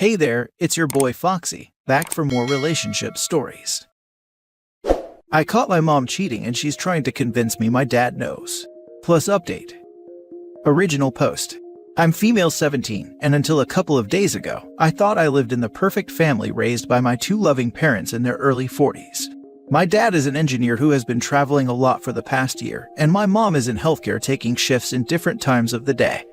Hey there, it's your boy Foxy, back for more relationship stories. I caught my mom cheating and she's trying to convince me my dad knows. Plus update. Original post. I'm female 17, and until a couple of days ago, I thought I lived in the perfect family raised by my two loving parents in their early 40s. My dad is an engineer who has been traveling a lot for the past year, and my mom is in healthcare taking shifts in different times of the day.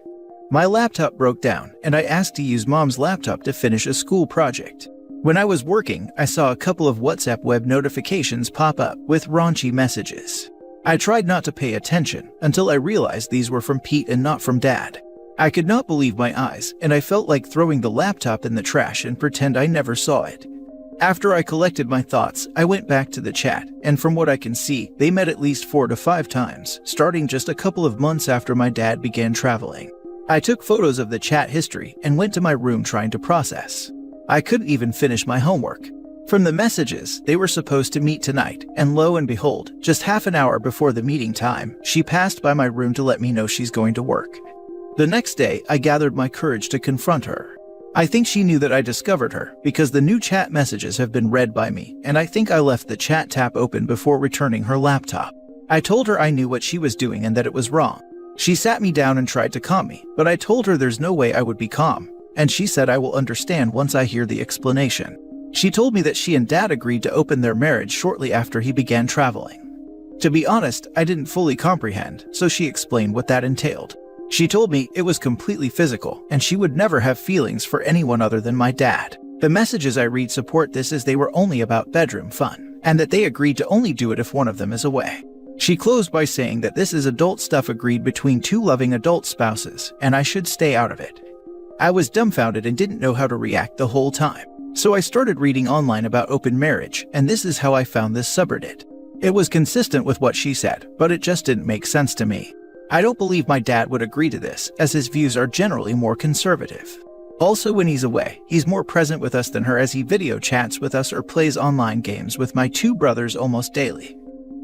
My laptop broke down, and I asked to use mom's laptop to finish a school project. When I was working, I saw a couple of WhatsApp web notifications pop up with raunchy messages. I tried not to pay attention until I realized these were from Pete and not from Dad. I could not believe my eyes, and I felt like throwing the laptop in the trash and pretend I never saw it. After I collected my thoughts, I went back to the chat, and from what I can see, they met at least 4 to 5 times, starting just a couple of months after my dad began traveling. I took photos of the chat history and went to my room trying to process. I couldn't even finish my homework. From the messages, they were supposed to meet tonight, and lo and behold, just half an hour before the meeting time, she passed by my room to let me know she's going to work. The next day, I gathered my courage to confront her. I think she knew that I discovered her, because the new chat messages have been read by me, and I think I left the chat tab open before returning her laptop. I told her I knew what she was doing and that it was wrong. She sat me down and tried to calm me, but I told her there's no way I would be calm, and she said I will understand once I hear the explanation. She told me that she and Dad agreed to open their marriage shortly after he began traveling. To be honest, I didn't fully comprehend, so she explained what that entailed. She told me it was completely physical, and she would never have feelings for anyone other than my dad. The messages I read support this, as they were only about bedroom fun, and that they agreed to only do it if one of them is away. She closed by saying that this is adult stuff agreed between two loving adult spouses, and I should stay out of it. I was dumbfounded and didn't know how to react the whole time. So I started reading online about open marriage, and this is how I found this subreddit. It was consistent with what she said, but it just didn't make sense to me. I don't believe my dad would agree to this, as his views are generally more conservative. Also, when he's away, he's more present with us than her, as he video chats with us or plays online games with my two brothers almost daily.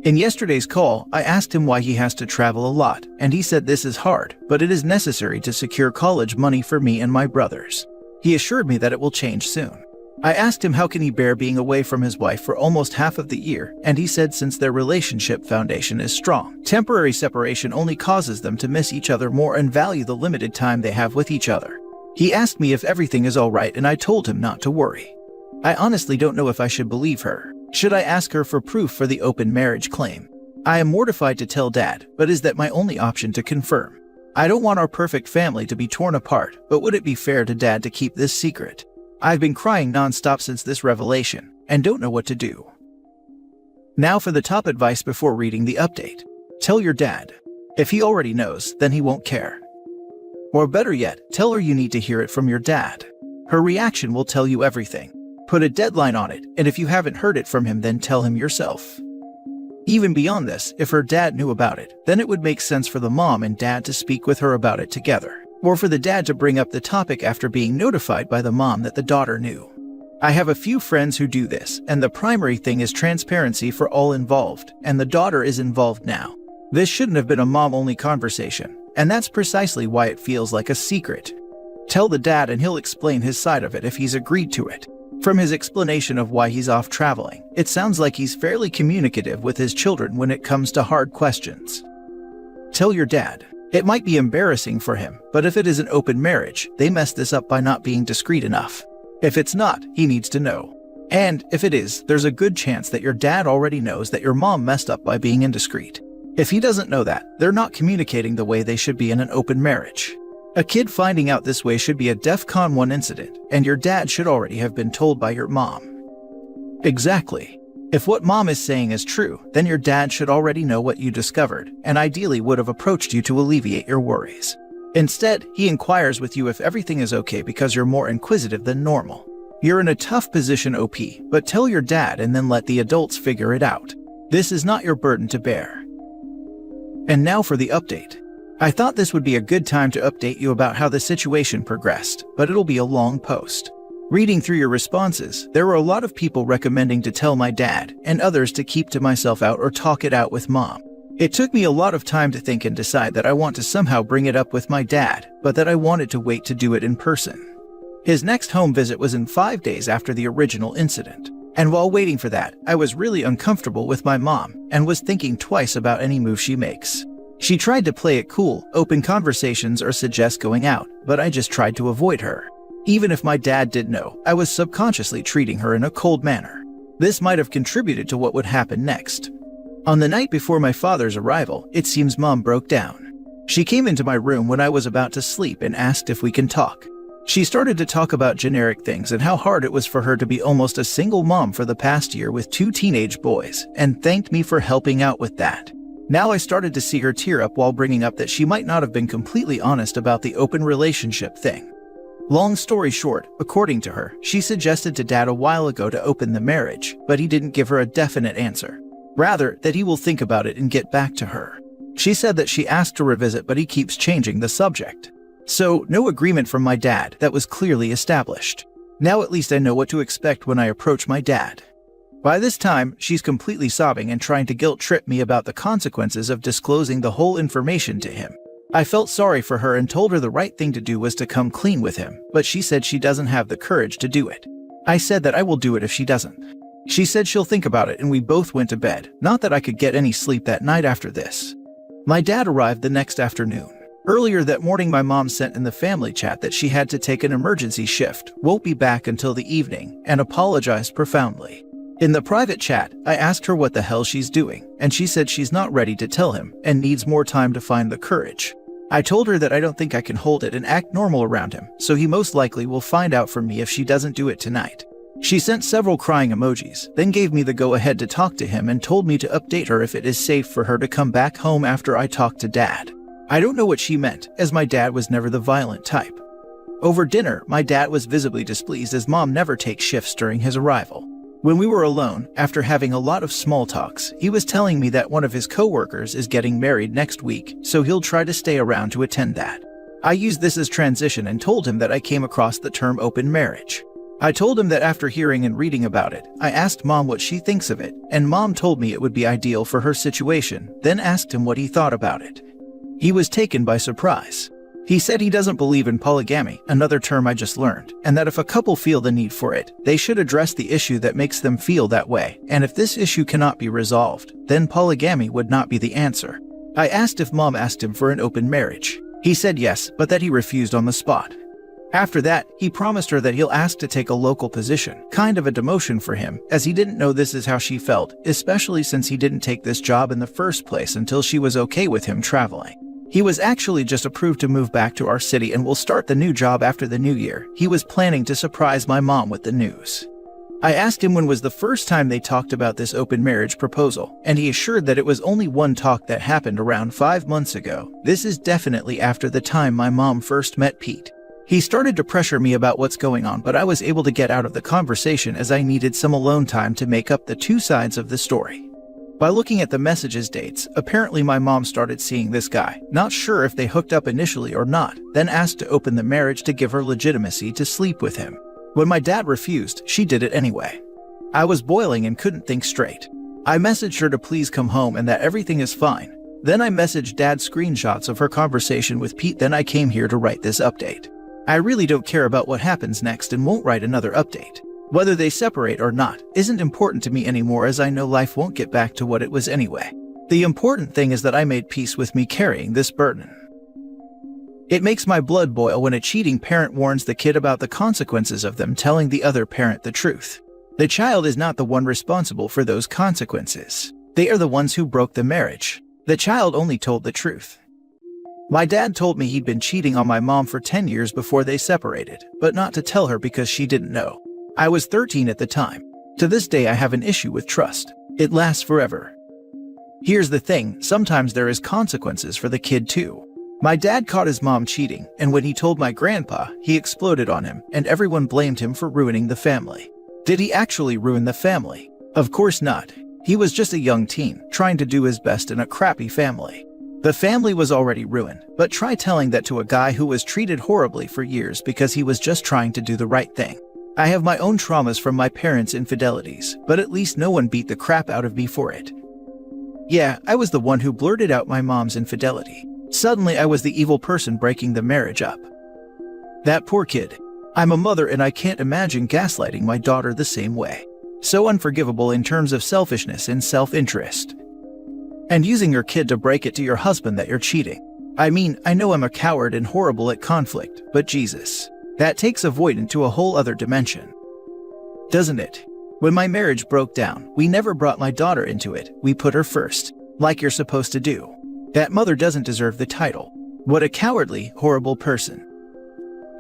In yesterday's call, I asked him why he has to travel a lot, and he said this is hard, but it is necessary to secure college money for me and my brothers. He assured me that it will change soon. I asked him how can he bear being away from his wife for almost half of the year, and he said since their relationship foundation is strong, temporary separation only causes them to miss each other more and value the limited time they have with each other. He asked me if everything is alright, and I told him not to worry. I honestly don't know if I should believe her. Should I ask her for proof for the open marriage claim? I am mortified to tell Dad, but is that my only option to confirm? I don't want our perfect family to be torn apart, but would it be fair to Dad to keep this secret? I've been crying non-stop since this revelation, and don't know what to do. Now for the top advice before reading the update. Tell your dad. If he already knows, then he won't care. Or better yet, tell her you need to hear it from your dad. Her reaction will tell you everything. Put a deadline on it, and if you haven't heard it from him, then tell him yourself. Even beyond this, if her dad knew about it, then it would make sense for the mom and dad to speak with her about it together, or for the dad to bring up the topic after being notified by the mom that the daughter knew. I have a few friends who do this, and the primary thing is transparency for all involved, and the daughter is involved now. This shouldn't have been a mom-only conversation, and that's precisely why it feels like a secret. Tell the dad and he'll explain his side of it if he's agreed to it. From his explanation of why he's off traveling, it sounds like he's fairly communicative with his children when it comes to hard questions. Tell your dad. It might be embarrassing for him, but if it is an open marriage, they mess this up by not being discreet enough. If it's not, he needs to know. And if it is, there's a good chance that your dad already knows that your mom messed up by being indiscreet. If he doesn't know that, they're not communicating the way they should be in an open marriage. A kid finding out this way should be a DEFCON 1 incident, and your dad should already have been told by your mom. Exactly. If what mom is saying is true, then your dad should already know what you discovered, and ideally would have approached you to alleviate your worries. Instead, he inquires with you if everything is okay because you're more inquisitive than normal. You're in a tough position, OP, but tell your dad and then let the adults figure it out. This is not your burden to bear. And now for the update. I thought this would be a good time to update you about how the situation progressed, but it'll be a long post. Reading through your responses, there were a lot of people recommending to tell my dad, and others to keep to myself out or talk it out with mom. It took me a lot of time to think and decide that I want to somehow bring it up with my dad, but that I wanted to wait to do it in person. His next home visit was in 5 days after the original incident. And while waiting for that, I was really uncomfortable with my mom and was thinking twice about any move she makes. She tried to play it cool, open conversations, or suggest going out, but I just tried to avoid her. Even if my dad did know, I was subconsciously treating her in a cold manner. This might have contributed to what would happen next. On the night before my father's arrival, it seems Mom broke down. She came into my room when I was about to sleep and asked if we can talk. She started to talk about generic things and how hard it was for her to be almost a single mom for the past year with 2 teenage boys, and thanked me for helping out with that. Now I started to see her tear up while bringing up that she might not have been completely honest about the open relationship thing. Long story short, according to her, she suggested to Dad a while ago to open the marriage, but he didn't give her a definite answer. Rather, that he will think about it and get back to her. She said that she asked to revisit, but he keeps changing the subject. So, no agreement from my dad that was clearly established. Now at least I know what to expect when I approach my dad. By this time, she's completely sobbing and trying to guilt-trip me about the consequences of disclosing the whole information to him. I felt sorry for her and told her the right thing to do was to come clean with him, but she said she doesn't have the courage to do it. I said that I will do it if she doesn't. She said she'll think about it, and we both went to bed. Not that I could get any sleep that night after this. My dad arrived the next afternoon. Earlier that morning, my mom sent in the family chat that she had to take an emergency shift, won't be back until the evening, and apologized profoundly. In the private chat, I asked her what the hell she's doing, and she said she's not ready to tell him and needs more time to find the courage. I told her that I don't think I can hold it and act normal around him, so he most likely will find out from me if she doesn't do it tonight. She sent several crying emojis, then gave me the go-ahead to talk to him and told me to update her if it is safe for her to come back home after I talk to Dad. I don't know what she meant, as my dad was never the violent type. Over dinner, my dad was visibly displeased as Mom never takes shifts during his arrival. When we were alone, after having a lot of small talks, he was telling me that one of his co-workers is getting married next week, so he'll try to stay around to attend that. I used this as transition and told him that I came across the term open marriage. I told him that after hearing and reading about it, I asked Mom what she thinks of it, and Mom told me it would be ideal for her situation, then asked him what he thought about it. He was taken by surprise. He said he doesn't believe in polygamy, another term I just learned, and that if a couple feel the need for it, they should address the issue that makes them feel that way, and if this issue cannot be resolved, then polygamy would not be the answer. I asked if Mom asked him for an open marriage. He said yes, but that he refused on the spot. After that, he promised her that he'll ask to take a local position, kind of a demotion for him, as he didn't know this is how she felt, especially since he didn't take this job in the first place until she was okay with him traveling. He was actually just approved to move back to our city and will start the new job after the new year. He was planning to surprise my mom with the news. I asked him when was the first time they talked about this open marriage proposal, and he assured that it was only one talk that happened around 5 months ago. This is definitely after the time my mom first met Pete. He started to pressure me about what's going on, but I was able to get out of the conversation as I needed some alone time to make up the two sides of the story. By looking at the messages dates, apparently my mom started seeing this guy, not sure if they hooked up initially or not, then asked to open the marriage to give her legitimacy to sleep with him. When my dad refused, she did it anyway. I was boiling and couldn't think straight. I messaged her to please come home and that everything is fine. Then I messaged Dad screenshots of her conversation with Pete, then I came here to write this update. I really don't care about what happens next and won't write another update. Whether they separate or not isn't important to me anymore, as I know life won't get back to what it was anyway. The important thing is that I made peace with me carrying this burden. It makes my blood boil when a cheating parent warns the kid about the consequences of them telling the other parent the truth. The child is not the one responsible for those consequences. They are the ones who broke the marriage. The child only told the truth. My dad told me he'd been cheating on my mom for 10 years before they separated, but not to tell her because she didn't know. I was 13 at the time. To this day I have an issue with trust. It lasts forever. Here's the thing, sometimes there is consequences for the kid too. My dad caught his mom cheating, and when he told my grandpa, he exploded on him, and everyone blamed him for ruining the family. Did he actually ruin the family? Of course not. He was just a young teen, trying to do his best in a crappy family. The family was already ruined, but try telling that to a guy who was treated horribly for years because he was just trying to do the right thing. I have my own traumas from my parents' infidelities, but at least no one beat the crap out of me for it. Yeah, I was the one who blurted out my mom's infidelity. Suddenly I was the evil person breaking the marriage up. That poor kid. I'm a mother and I can't imagine gaslighting my daughter the same way. So unforgivable in terms of selfishness and self-interest. And using your kid to break it to your husband that you're cheating. I mean, I know I'm a coward and horrible at conflict, but Jesus. That takes avoidance to a whole other dimension. Doesn't it? When my marriage broke down, we never brought my daughter into it, we put her first. Like you're supposed to do. That mother doesn't deserve the title. What a cowardly, horrible person.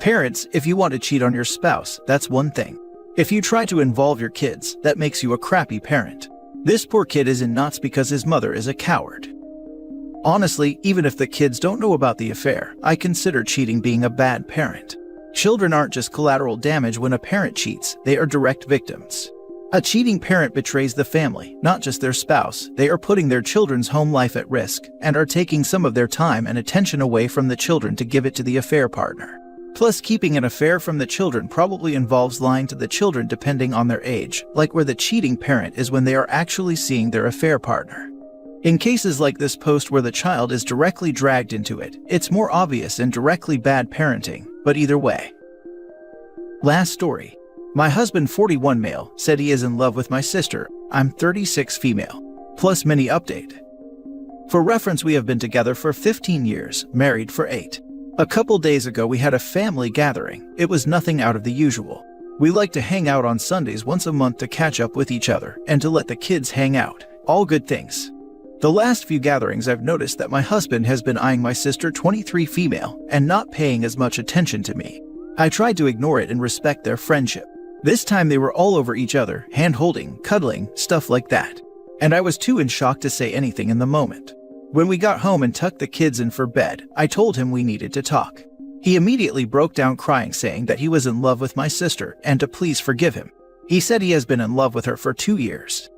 Parents, if you want to cheat on your spouse, that's one thing. If you try to involve your kids, that makes you a crappy parent. This poor kid is in knots because his mother is a coward. Honestly, even if the kids don't know about the affair, I consider cheating being a bad parent. Children aren't just collateral damage when a parent cheats, they are direct victims. A cheating parent betrays the family, not just their spouse. They are putting their children's home life at risk and are taking some of their time and attention away from the children to give it to the affair partner. Plus, keeping an affair from the children probably involves lying to the children depending on their age, like where the cheating parent is when they are actually seeing their affair partner. In cases like this post where the child is directly dragged into it, it's more obvious and directly bad parenting, but either way. Last story. My husband, 41 male, said he is in love with my sister. I'm 36 female. Plus mini update. For reference, we have been together for 15 years, married for 8. A couple days ago we had a family gathering. It was nothing out of the usual. We like to hang out on Sundays once a month to catch up with each other and to let the kids hang out. All good things. The last few gatherings I've noticed that my husband has been eyeing my sister, 23 female, and not paying as much attention to me. I tried to ignore it and respect their friendship. This time they were all over each other, hand-holding, cuddling, stuff like that. And I was too in shock to say anything in the moment. When we got home and tucked the kids in for bed, I told him we needed to talk. He immediately broke down crying, saying that he was in love with my sister and to please forgive him. He said he has been in love with her for 2 years.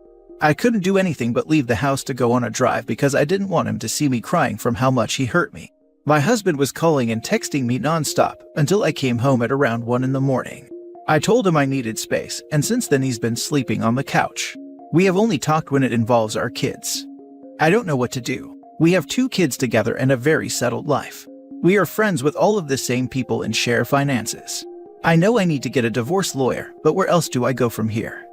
I couldn't do anything but leave the house to go on a drive because I didn't want him to see me crying from how much he hurt me. My husband was calling and texting me nonstop until I came home at around 1 in the morning. I told him I needed space, and since then he's been sleeping on the couch. We have only talked when it involves our kids. I don't know what to do. We have 2 kids together and a very settled life. We are friends with all of the same people and share finances. I know I need to get a divorce lawyer, but where else do I go from here?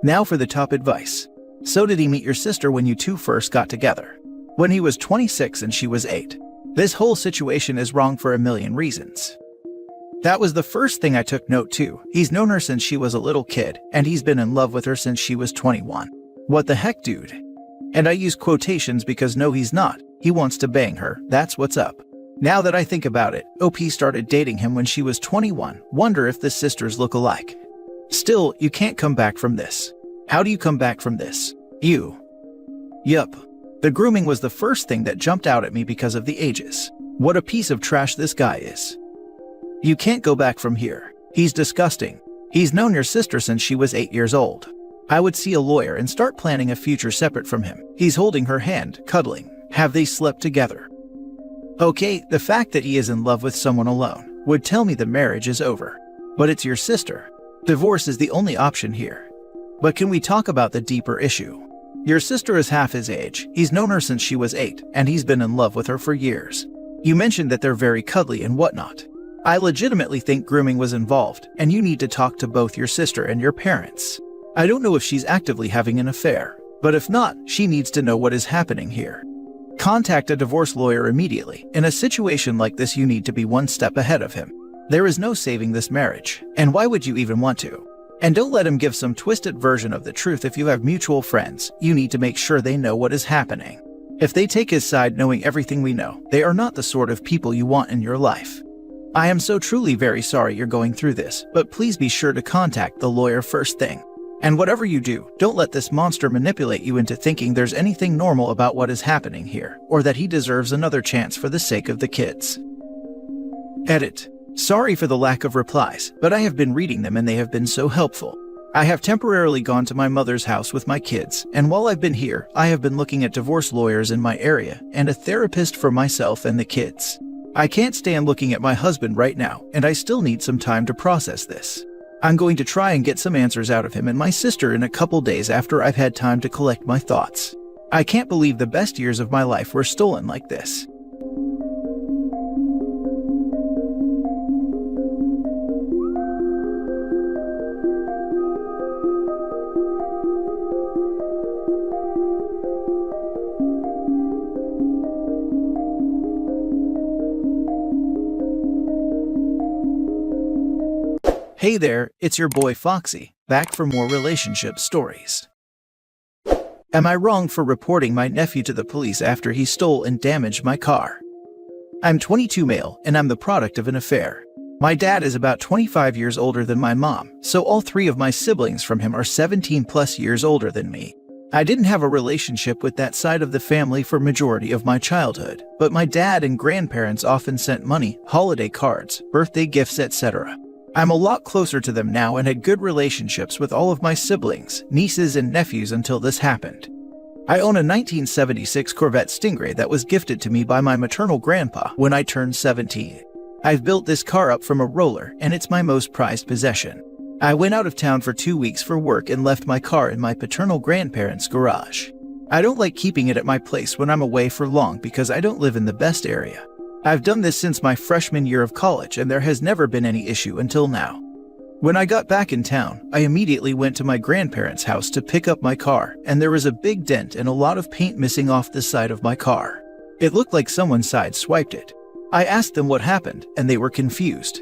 Now for the top advice. So did he meet your sister when you two first got together? When he was 26 and she was 8. This whole situation is wrong for a million reasons. That was the first thing I took note to. He's known her since she was a little kid, and he's been in love with her since she was 21. What the heck, dude? And I use quotations because no, he's not. He wants to bang her, that's what's up. Now that I think about it, OP started dating him when she was 21. Wonder if the sisters look alike. Still, you can't come back from this. How do you come back from this? Yup. The grooming was the first thing that jumped out at me because of the ages. What a piece of trash this guy is. You can't go back from here. He's disgusting. He's known your sister since she was 8 years old. I would see a lawyer and start planning a future separate from him. He's holding her hand, cuddling. Have they slept together? Okay, the fact that he is in love with someone alone would tell me the marriage is over. But it's your sister. Divorce is the only option here. But can we talk about the deeper issue? Your sister is half his age. He's known her since she was 8, and he's been in love with her for years. You mentioned that they're very cuddly and whatnot. I legitimately think grooming was involved, and you need to talk to both your sister and your parents. I don't know if she's actively having an affair, but if not, she needs to know what is happening here. Contact a divorce lawyer immediately. In a situation like this, you need to be one step ahead of him. There is no saving this marriage, and why would you even want to? And don't let him give some twisted version of the truth. If you have mutual friends, you need to make sure they know what is happening. If they take his side knowing everything we know, they are not the sort of people you want in your life. I am so truly very sorry you're going through this, but please be sure to contact the lawyer first thing. And whatever you do, don't let this monster manipulate you into thinking there's anything normal about what is happening here, or that he deserves another chance for the sake of the kids. Edit. Sorry for the lack of replies, but I have been reading them and they have been so helpful. I have temporarily gone to my mother's house with my kids, and while I've been here, I have been looking at divorce lawyers in my area and a therapist for myself and the kids. I can't stand looking at my husband right now, and I still need some time to process this. I'm going to try and get some answers out of him and my sister in a couple days after I've had time to collect my thoughts. I can't believe the best years of my life were stolen like this. Hey there, it's your boy Foxy, back for more relationship stories. Am I wrong for reporting my nephew to the police after he stole and damaged my car? I'm 22 male, and I'm the product of an affair. My dad is about 25 years older than my mom, so all three of my siblings from him are 17 plus years older than me. I didn't have a relationship with that side of the family for majority of my childhood, but my dad and grandparents often sent money, holiday cards, birthday gifts, etc. I'm a lot closer to them now and had good relationships with all of my siblings, nieces and nephews until this happened. I own a 1976 Corvette Stingray that was gifted to me by my maternal grandpa when I turned 17. I've built this car up from a roller and it's my most prized possession. I went out of town for 2 weeks for work and left my car in my paternal grandparents' garage. I don't like keeping it at my place when I'm away for long because I don't live in the best area. I've done this since my freshman year of college and there has never been any issue until now. When I got back in town, I immediately went to my grandparents' house to pick up my car, and there was a big dent and a lot of paint missing off the side of my car. It looked like someone sideswiped it. I asked them what happened, and they were confused.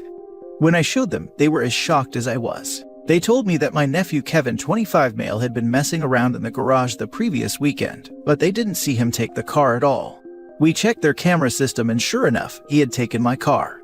When I showed them, they were as shocked as I was. They told me that my nephew Kevin, 25 male, had been messing around in the garage the previous weekend, but they didn't see him take the car at all. We checked their camera system and sure enough, he had taken my car.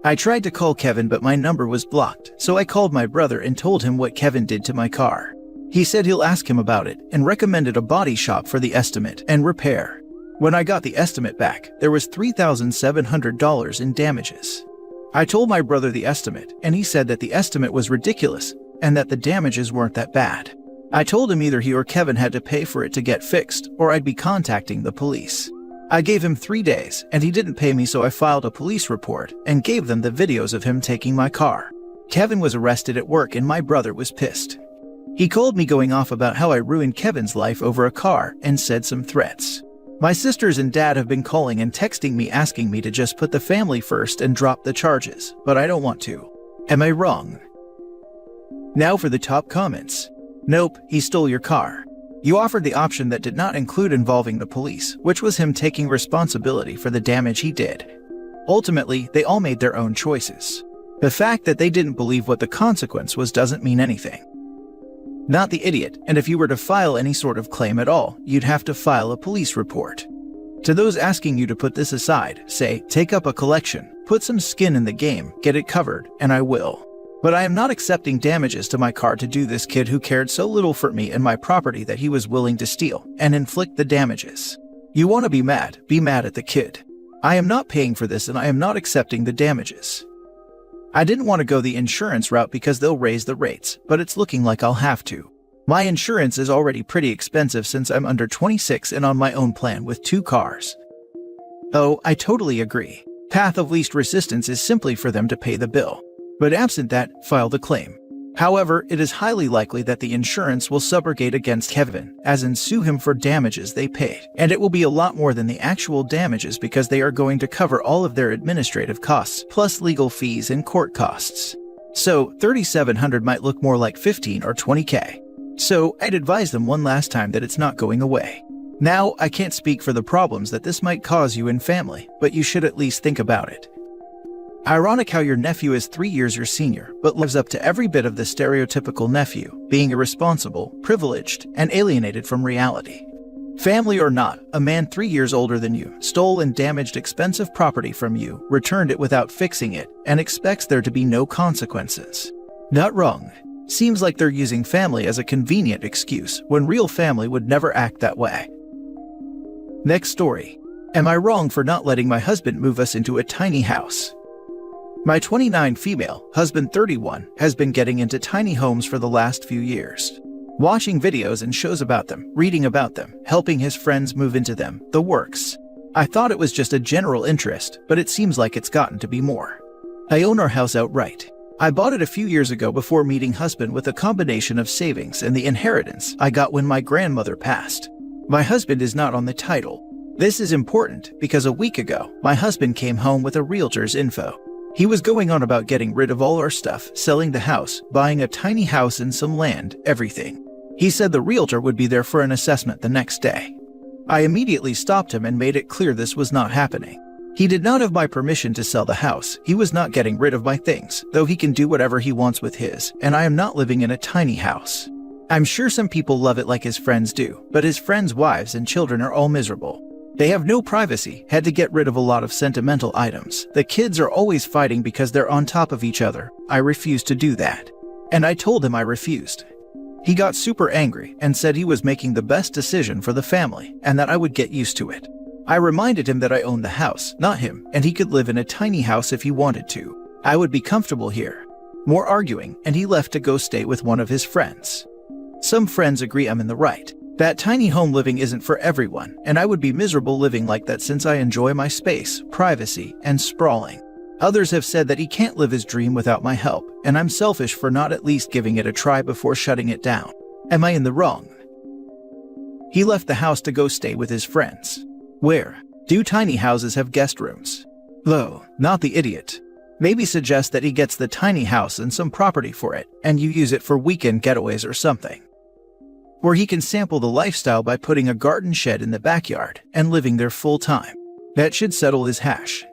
I tried to call Kevin but my number was blocked, so I called my brother and told him what Kevin did to my car. He said he'll ask him about it and recommended a body shop for the estimate and repair. When I got the estimate back, there was $3,700 in damages. I told my brother the estimate, and he said that the estimate was ridiculous and that the damages weren't that bad. I told him either he or Kevin had to pay for it to get fixed, or I'd be contacting the police. I gave him 3 days, and he didn't pay me, so I filed a police report and gave them the videos of him taking my car. Kevin was arrested at work and my brother was pissed. He called me going off about how I ruined Kevin's life over a car and said some threats. My sisters and dad have been calling and texting me asking me to just put the family first and drop the charges, but I don't want to. Am I wrong? Now for the top comments. Nope, he stole your car. You offered the option that did not include involving the police, which was him taking responsibility for the damage he did. Ultimately, they all made their own choices. The fact that they didn't believe what the consequence was doesn't mean anything. Not the idiot, and if you were to file any sort of claim at all, you'd have to file a police report. To those asking you to put this aside, say, take up a collection, put some skin in the game, get it covered, and I will. But I am not accepting damages to my car to do this kid who cared so little for me and my property that he was willing to steal and inflict the damages. You want to be mad at the kid. I am not paying for this and I am not accepting the damages. I didn't want to go the insurance route because they'll raise the rates, but it's looking like I'll have to. My insurance is already pretty expensive since I'm under 26 and on my own plan with 2 cars. Oh, I totally agree. Path of least resistance is simply for them to pay the bill. But absent that, file the claim. However, it is highly likely that the insurance will subrogate against Kevin, as in sue him for damages they paid, and it will be a lot more than the actual damages because they are going to cover all of their administrative costs, plus legal fees and court costs. So, $3,700 might look more like $15 or $20K. So, I'd advise them one last time that it's not going away. Now, I can't speak for the problems that this might cause you and family, but you should at least think about it. Ironic how your nephew is 3 years your senior, but lives up to every bit of the stereotypical nephew, being irresponsible, privileged, and alienated from reality. Family or not, a man 3 years older than you stole and damaged expensive property from you, returned it without fixing it, and expects there to be no consequences. Not wrong. Seems like they're using family as a convenient excuse, when real family would never act that way. Next story. Am I wrong for not letting my husband move us into a tiny house? My 29 female, husband 31, has been getting into tiny homes for the last few years. Watching videos and shows about them, reading about them, helping his friends move into them, the works. I thought it was just a general interest, but it seems like it's gotten to be more. I own our house outright. I bought it a few years ago before meeting husband with a combination of savings and the inheritance I got when my grandmother passed. My husband is not on the title. This is important because a week ago, my husband came home with a realtor's info. He was going on about getting rid of all our stuff, selling the house, buying a tiny house and some land, everything. He said the realtor would be there for an assessment the next day. I immediately stopped him and made it clear this was not happening. He did not have my permission to sell the house. He was not getting rid of my things, though he can do whatever he wants with his, and I am not living in a tiny house. I'm sure some people love it like his friends do, but his friends' wives and children are all miserable. They have no privacy, had to get rid of a lot of sentimental items. The kids are always fighting because they're on top of each other. I refused to do that. And I told him I refused. He got super angry and said he was making the best decision for the family and that I would get used to it. I reminded him that I owned the house, not him, and he could live in a tiny house if he wanted to. I would be comfortable here. More arguing, and he left to go stay with one of his friends. Some friends agree I'm in the right. That tiny home living isn't for everyone, and I would be miserable living like that since I enjoy my space, privacy, and sprawling. Others have said that he can't live his dream without my help, and I'm selfish for not at least giving it a try before shutting it down. Am I in the wrong? He left the house to go stay with his friends. Where? Do tiny houses have guest rooms? Though, not the idiot. Maybe suggest that he gets the tiny house and some property for it, and you use it for weekend getaways or something. Where he can sample the lifestyle by putting a garden shed in the backyard and living there full time. That should settle his hash.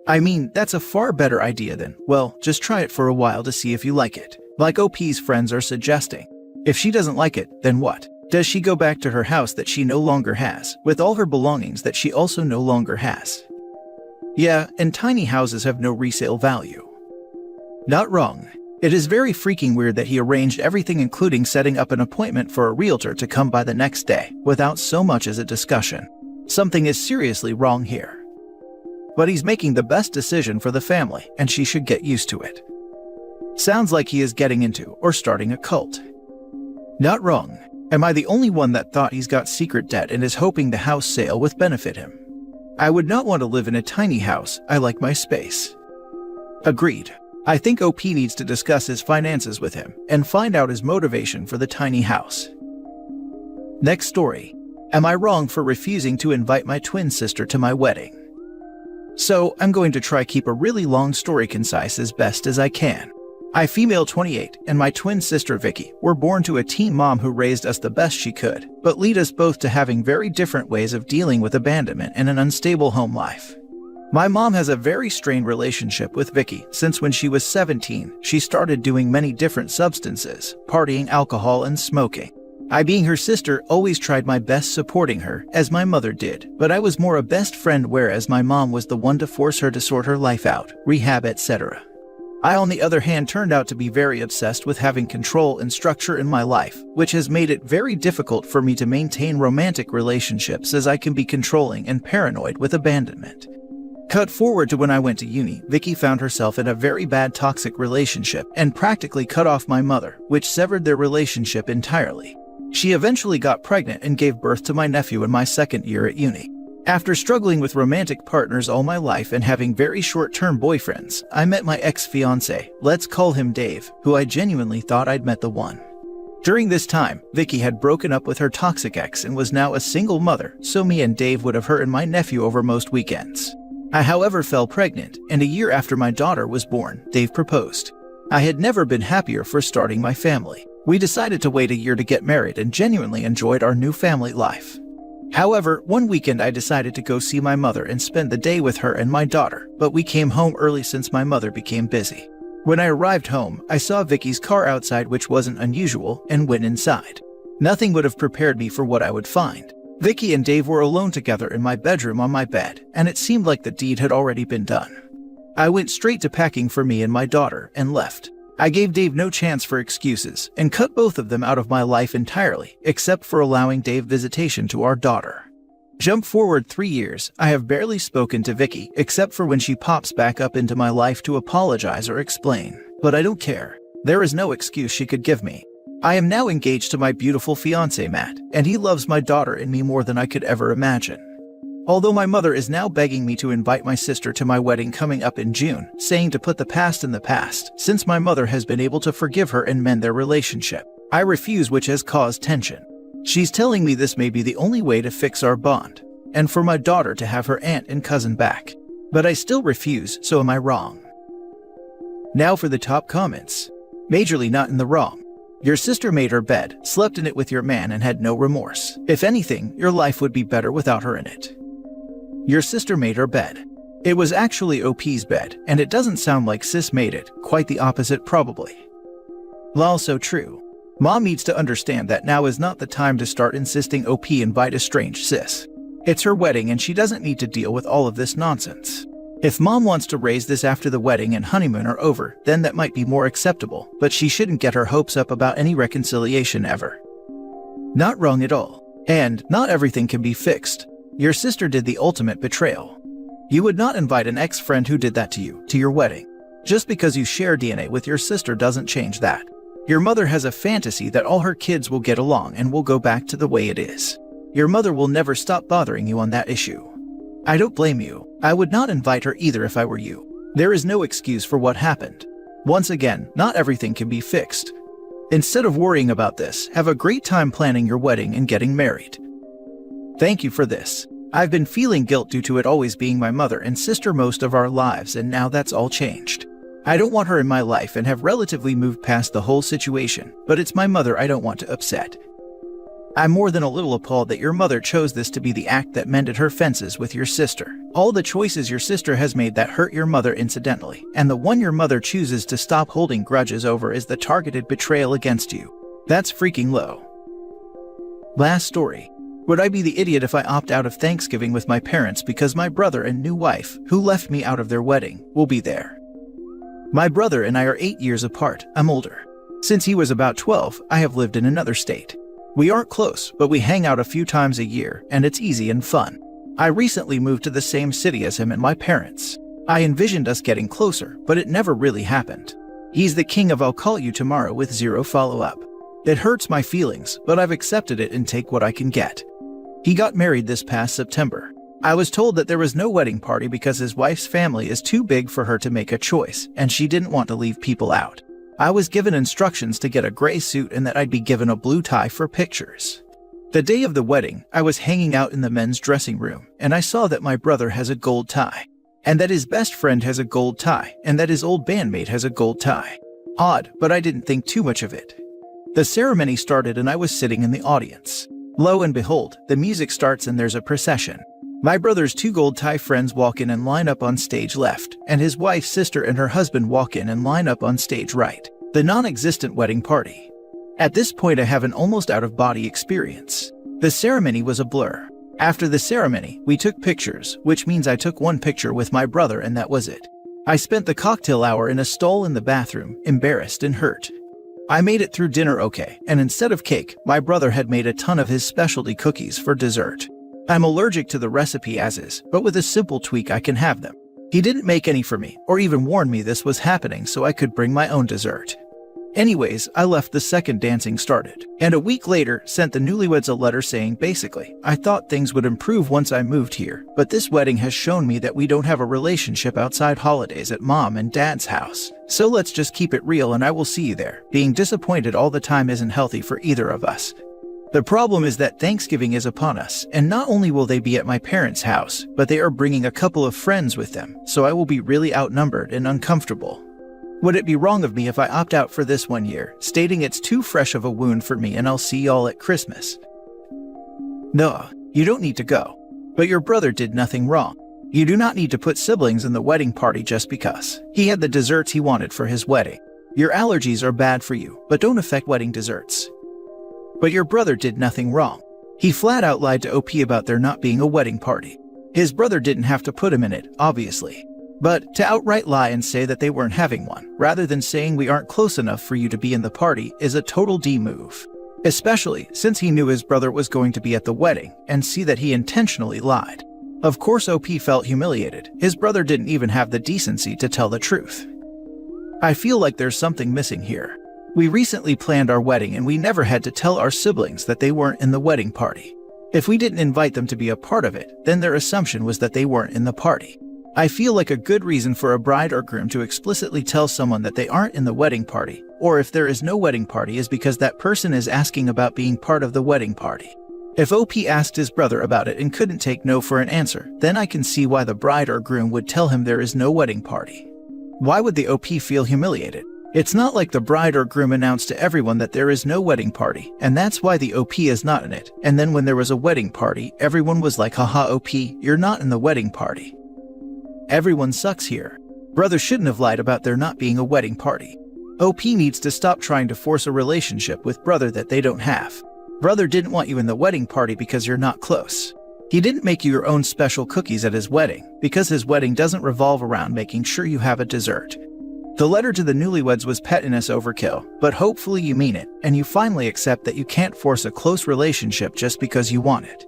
I mean, that's a far better idea than, well, just try it for a while to see if you like it, like OP's friends are suggesting. If she doesn't like it, then what? Does she go back to her house that she no longer has, with all her belongings that she also no longer has? Yeah, and tiny houses have no resale value. Not wrong. It is very freaking weird that he arranged everything, including setting up an appointment for a realtor to come by the next day, without so much as a discussion. Something is seriously wrong here. But he's making the best decision for the family, and she should get used to it. Sounds like he is getting into or starting a cult. Not wrong. Am I the only one that thought he's got secret debt and is hoping the house sale would benefit him? I would not want to live in a tiny house. I like my space. Agreed. I think OP needs to discuss his finances with him and find out his motivation for the tiny house. Next story. Am I wrong for refusing to invite my twin sister to my wedding? So, I'm going to try keep a really long story concise as best as I can. I female 28 and my twin sister Vicky were born to a teen mom who raised us the best she could, but lead us both to having very different ways of dealing with abandonment and an unstable home life. My mom has a very strained relationship with Vicky since when she was 17, she started doing many different substances, partying, alcohol, and smoking. I, being her sister, always tried my best supporting her, as my mother did, but I was more a best friend, whereas my mom was the one to force her to sort her life out, rehab, etc. I, on the other hand, turned out to be very obsessed with having control and structure in my life, which has made it very difficult for me to maintain romantic relationships, as I can be controlling and paranoid with abandonment. Cut forward to when I went to uni, Vicky found herself in a very bad toxic relationship and practically cut off my mother, which severed their relationship entirely. She eventually got pregnant and gave birth to my nephew in my second year at uni. After struggling with romantic partners all my life and having very short-term boyfriends, I met my ex-fiancé, let's call him Dave, who I genuinely thought I'd met the one. During this time, Vicky had broken up with her toxic ex and was now a single mother, so me and Dave would have her and my nephew over most weekends. I, however, fell pregnant, and a year after my daughter was born, Dave proposed. I had never been happier for starting my family. We decided to wait a year to get married and genuinely enjoyed our new family life. However, one weekend I decided to go see my mother and spend the day with her and my daughter, but we came home early since my mother became busy. When I arrived home, I saw Vicky's car outside, which wasn't unusual, and went inside. Nothing would have prepared me for what I would find. Vicky and Dave were alone together in my bedroom on my bed, and it seemed like the deed had already been done. I went straight to packing for me and my daughter and left. I gave Dave no chance for excuses and cut both of them out of my life entirely, except for allowing Dave visitation to our daughter. Jump forward 3 years, I have barely spoken to Vicky except for when she pops back up into my life to apologize or explain. But I don't care. There is no excuse she could give me. I am now engaged to my beautiful fiancé Matt, and he loves my daughter and me more than I could ever imagine. Although my mother is now begging me to invite my sister to my wedding coming up in June, saying to put the past in the past, since my mother has been able to forgive her and mend their relationship. I refuse, which has caused tension. She's telling me this may be the only way to fix our bond, and for my daughter to have her aunt and cousin back. But I still refuse, so am I wrong? Now for the top comments. Majorly not in the wrong. Your sister made her bed, slept in it with your man, and had no remorse. If anything, your life would be better without her in it. Your sister made her bed. It was actually OP's bed, and it doesn't sound like sis made it, quite the opposite probably. Lol, so true. Mom needs to understand that now is not the time to start insisting OP invite a strange sis. It's her wedding and she doesn't need to deal with all of this nonsense. If mom wants to raise this after the wedding and honeymoon are over, then that might be more acceptable, but she shouldn't get her hopes up about any reconciliation ever. Not wrong at all. And not everything can be fixed. Your sister did the ultimate betrayal. You would not invite an ex-friend who did that to you to your wedding. Just because you share DNA with your sister doesn't change that. Your mother has a fantasy that all her kids will get along and will go back to the way it is. Your mother will never stop bothering you on that issue. I don't blame you. I would not invite her either if I were you. There is no excuse for what happened. Once again, not everything can be fixed. Instead of worrying about this, have a great time planning your wedding and getting married. Thank you for this. I've been feeling guilt due to it always being my mother and sister most of our lives, and now that's all changed. I don't want her in my life and have relatively moved past the whole situation, but it's my mother I don't want to upset. I'm more than a little appalled that your mother chose this to be the act that mended her fences with your sister. All the choices your sister has made that hurt your mother incidentally, and the one your mother chooses to stop holding grudges over is the targeted betrayal against you. That's freaking low. Last story. Would I be the idiot if I opt out of Thanksgiving with my parents because my brother and new wife, who left me out of their wedding, will be there? My brother and I are 8 years apart. I'm older. Since he was about 12, I have lived in another state. We aren't close, but we hang out a few times a year, and it's easy and fun. I recently moved to the same city as him and my parents. I envisioned us getting closer, but it never really happened. He's the king of I'll call you tomorrow with zero follow-up. It hurts my feelings, but I've accepted it and take what I can get. He got married this past September. I was told that there was no wedding party because his wife's family is too big for her to make a choice, and she didn't want to leave people out. I was given instructions to get a gray suit and that I'd be given a blue tie for pictures. The day of the wedding, I was hanging out in the men's dressing room, and I saw that my brother has a gold tie, and that his best friend has a gold tie, and that his old bandmate has a gold tie. Odd, but I didn't think too much of it. The ceremony started and I was sitting in the audience. Lo and behold, the music starts and there's a procession. My brother's 2 gold tie friends walk in and line up on stage left, and his wife's sister and her husband walk in and line up on stage right. The non-existent wedding party. At this point I have an almost out-of-body experience. The ceremony was a blur. After the ceremony, we took pictures, which means I took one picture with my brother and that was it. I spent the cocktail hour in a stall in the bathroom, embarrassed and hurt. I made it through dinner okay, and instead of cake, my brother had made a ton of his specialty cookies for dessert. I'm allergic to the recipe as is, but with a simple tweak I can have them. He didn't make any for me, or even warn me this was happening so I could bring my own dessert. Anyways, I left the second dancing started, and a week later sent the newlyweds a letter saying basically, I thought things would improve once I moved here, but this wedding has shown me that we don't have a relationship outside holidays at mom and dad's house. So let's just keep it real and I will see you there. Being disappointed all the time isn't healthy for either of us. The problem is that Thanksgiving is upon us, and not only will they be at my parents' house, but they are bringing a couple of friends with them, so I will be really outnumbered and uncomfortable. Would it be wrong of me if I opt out for this one year, stating it's too fresh of a wound for me and I'll see y'all at Christmas? No, you don't need to go. But your brother did nothing wrong. You do not need to put siblings in the wedding party just because. He had the desserts he wanted for his wedding. Your allergies are bad for you, but don't affect wedding desserts. But your brother did nothing wrong. He flat out lied to OP about there not being a wedding party. His brother didn't have to put him in it, obviously. But to outright lie and say that they weren't having one, rather than saying we aren't close enough for you to be in the party, is a total D move. Especially since he knew his brother was going to be at the wedding, and see that he intentionally lied. Of course OP felt humiliated. His brother didn't even have the decency to tell the truth. I feel like there's something missing here. We recently planned our wedding and we never had to tell our siblings that they weren't in the wedding party. If we didn't invite them to be a part of it, then their assumption was that they weren't in the party. I feel like a good reason for a bride or groom to explicitly tell someone that they aren't in the wedding party, or if there is no wedding party, is because that person is asking about being part of the wedding party. If OP asked his brother about it and couldn't take no for an answer, then I can see why the bride or groom would tell him there is no wedding party. Why would the OP feel humiliated? It's not like the bride or groom announced to everyone that there is no wedding party, and that's why the OP is not in it, and then when there was a wedding party, everyone was like, haha OP, you're not in the wedding party. Everyone sucks here. Brother shouldn't have lied about there not being a wedding party. OP needs to stop trying to force a relationship with brother that they don't have. Brother didn't want you in the wedding party because you're not close. He didn't make you your own special cookies at his wedding because his wedding doesn't revolve around making sure you have a dessert. The letter to the newlyweds was pettiness overkill, but hopefully you mean it and you finally accept that you can't force a close relationship just because you want it.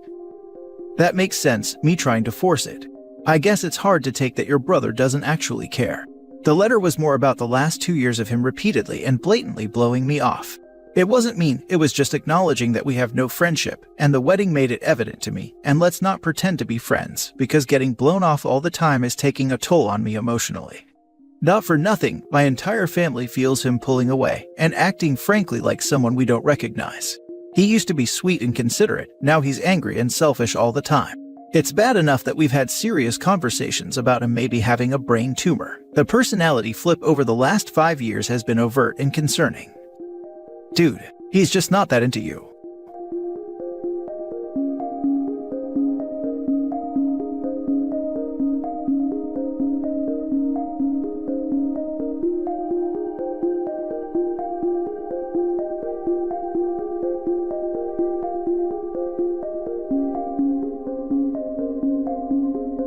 That makes sense, me trying to force it. I guess it's hard to take that your brother doesn't actually care. The letter was more about the last 2 years of him repeatedly and blatantly blowing me off. It wasn't mean, it was just acknowledging that we have no friendship, and the wedding made it evident to me, and let's not pretend to be friends, because getting blown off all the time is taking a toll on me emotionally. Not for nothing, my entire family feels him pulling away, and acting frankly like someone we don't recognize. He used to be sweet and considerate, now he's angry and selfish all the time. It's bad enough that we've had serious conversations about him maybe having a brain tumor. The personality flip over the last 5 years has been overt and concerning. Dude, he's just not that into you.